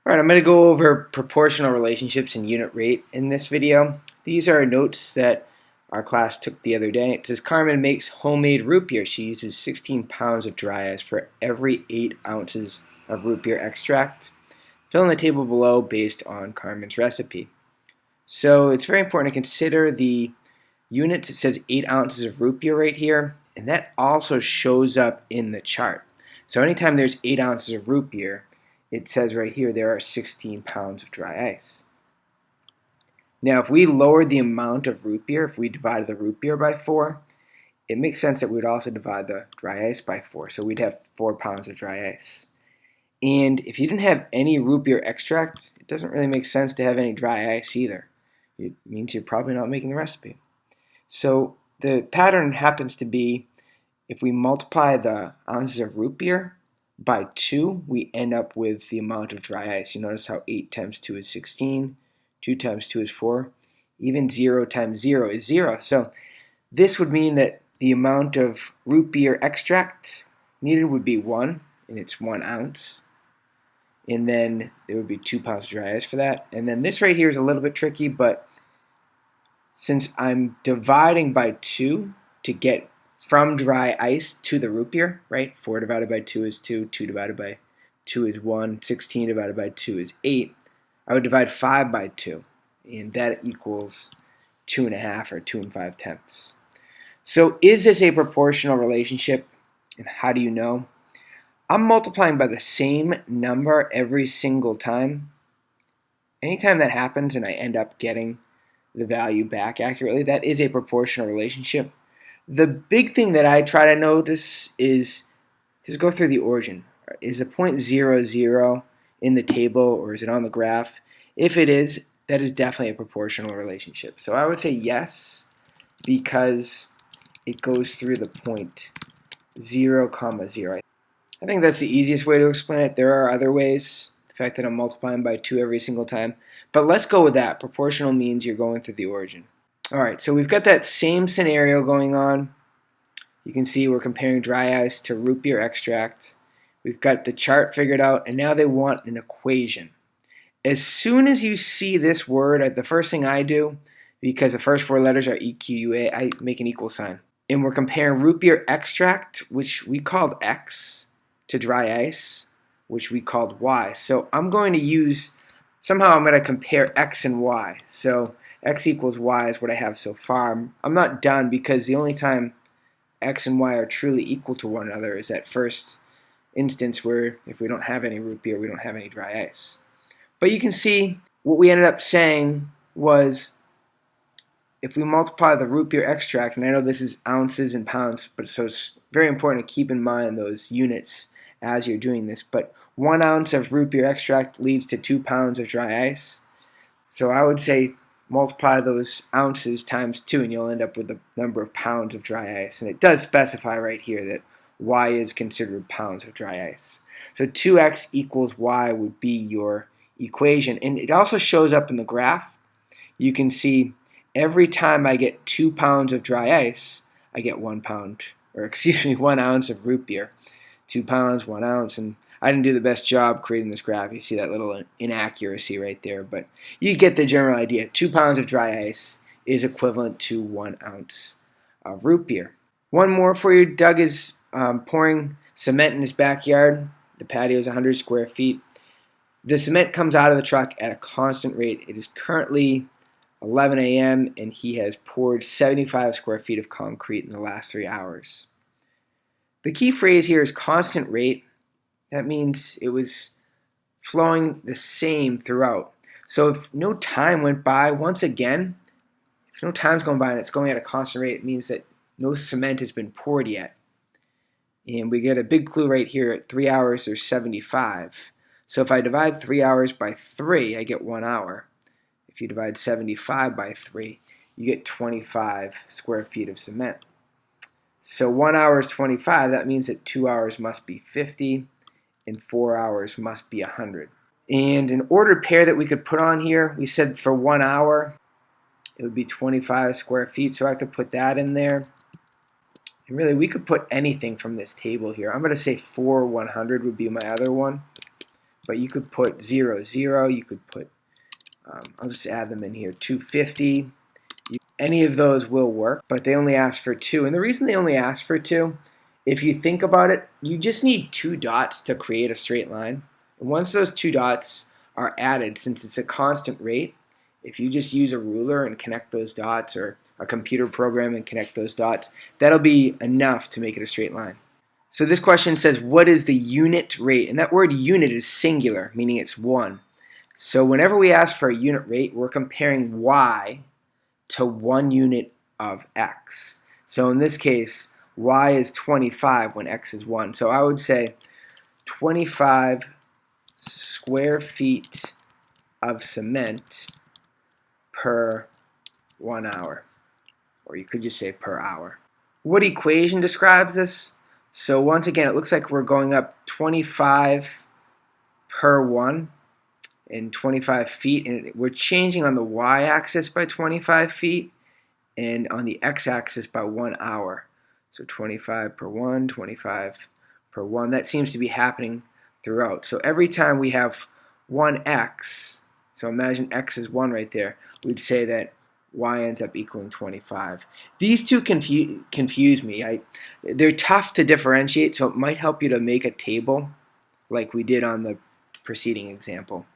Alright, I'm going to go over proportional relationships and unit rate in this video. These are notes that our class took the other day. It says Carmen makes homemade root beer. She uses 16 pounds of dry ice for every 8 ounces of root beer extract. Fill in the table below based on Carmen's recipe. So it's very important to consider the units. It says 8 ounces of root beer right here, and that also shows up in the chart. So anytime there's 8 ounces of root beer, it says right here there are 16 pounds of dry ice. Now, if we lowered the amount of root beer, if we divided the root beer by 4, it makes sense that we'd also divide the dry ice by 4. So we'd have 4 pounds of dry ice. And if you didn't have any root beer extract, it doesn't really make sense to have any dry ice either. It means you're probably not making the recipe. So the pattern happens to be if we multiply the ounces of root beer by 2, we end up with the amount of dry ice. You notice how 8 times 2 is 16, 2 times 2 is 4, even 0 times 0 is 0. So this would mean that the amount of root beer extract needed would be 1, and it's 1 ounce. And then there would be 2 pounds of dry ice for that. And then this right here is a little bit tricky, but since I'm dividing by 2 to get from dry ice to the root beer, right? 4 divided by 2 is 2, 2 divided by 2 is 1, 16 divided by 2 is 8. I would divide 5 by 2, and that equals 2.5 or 2 5/10. So is this a proportional relationship, and how do you know? I'm multiplying by the same number every single time. Anytime that happens and I end up getting the value back accurately, that is a proportional relationship. The big thing that I try to notice is just go through the origin. Is the point 0, 0 in the table, or is it on the graph? If it is, that is definitely a proportional relationship. So I would say yes, because it goes through the point 0, 0. I think that's the easiest way to explain it. There are other ways, the fact that I'm multiplying by 2 every single time. But let's go with that. Proportional means you're going through the origin. All right, so we've got that same scenario going on. You can see we're comparing dry ice to root beer extract. We've got the chart figured out, and now they want an equation. As soon as you see this word, the first thing I do, because the first 4 letters are EQUA, I make an equal sign. And we're comparing root beer extract, which we called X, to dry ice, which we called Y. So I'm going to use, somehow I'm going to compare X and Y. So X equals Y is what I have so far. I'm not done, because the only time X and Y are truly equal to one another is that first instance where if we don't have any root beer, we don't have any dry ice. But you can see what we ended up saying was if we multiply the root beer extract, and I know this is ounces and pounds, but so it's very important to keep in mind those units as you're doing this. But 1 ounce of root beer extract leads to 2 pounds of dry ice. So I would say multiply those ounces times 2, and you'll end up with the number of pounds of dry ice. And it does specify right here that Y is considered pounds of dry ice. So 2x equals Y would be your equation. And it also shows up in the graph. You can see every time I get 2 pounds of dry ice, I get 1 pound, or excuse me, 1 ounce of root beer. 2 pounds, 1 ounce, and I didn't do the best job creating this graph. You see that little inaccuracy right there, but you get the general idea. 2 pounds of dry ice is equivalent to 1 ounce of root beer. One more for you. Doug is pouring cement in his backyard. The patio is 100 square feet. The cement comes out of the truck at a constant rate. It is currently 11 a.m. and he has poured 75 square feet of concrete in the last 3 hours. The key phrase here is constant rate. That means it was flowing the same throughout. So if no time went by, once again, if no time's going by and it's going at a constant rate, it means that no cement has been poured yet. And we get a big clue right here at 3 hours, there's 75. So if I divide 3 hours by 3, I get 1 hour. If you divide 75 by 3, you get 25 square feet of cement. So 1 hour is 25. That means that 2 hours must be 50, and 4 hours must be 100. And an ordered pair that we could put on here, we said for 1 hour, it would be 25 square feet. So I could put that in there. And really, we could put anything from this table here. I'm going to say 4 100 would be my other one. but you could put 0, 0. You could put, I'll just add them in here, 250. Any of those will work, but they only ask for 2. And the reason they only ask for 2, if you think about it, you just need 2 dots to create a straight line. And once those 2 dots are added, since it's a constant rate, if you just use a ruler and connect those dots, or a computer program and connect those dots, that'll be enough to make it a straight line. So this question says, what is the unit rate? And that word unit is singular, meaning it's 1. So whenever we ask for a unit rate, we're comparing y to 1 unit of x. So in this case, y is 25 when x is 1. So I would say 25 square feet of cement per 1 hour. Or you could just say per hour. What equation describes this? So once again, it looks like we're going up 25 per 1 and 25 feet, and we're changing on the y-axis by 25 feet and on the x-axis by 1 hour. So 25 per 1, 25 per 1. That seems to be happening throughout. So every time we have 1x, so imagine x is 1 right there, we'd say that y ends up equaling 25. These two confuse me. They're tough to differentiate, so it might help you to make a table like we did on the preceding example.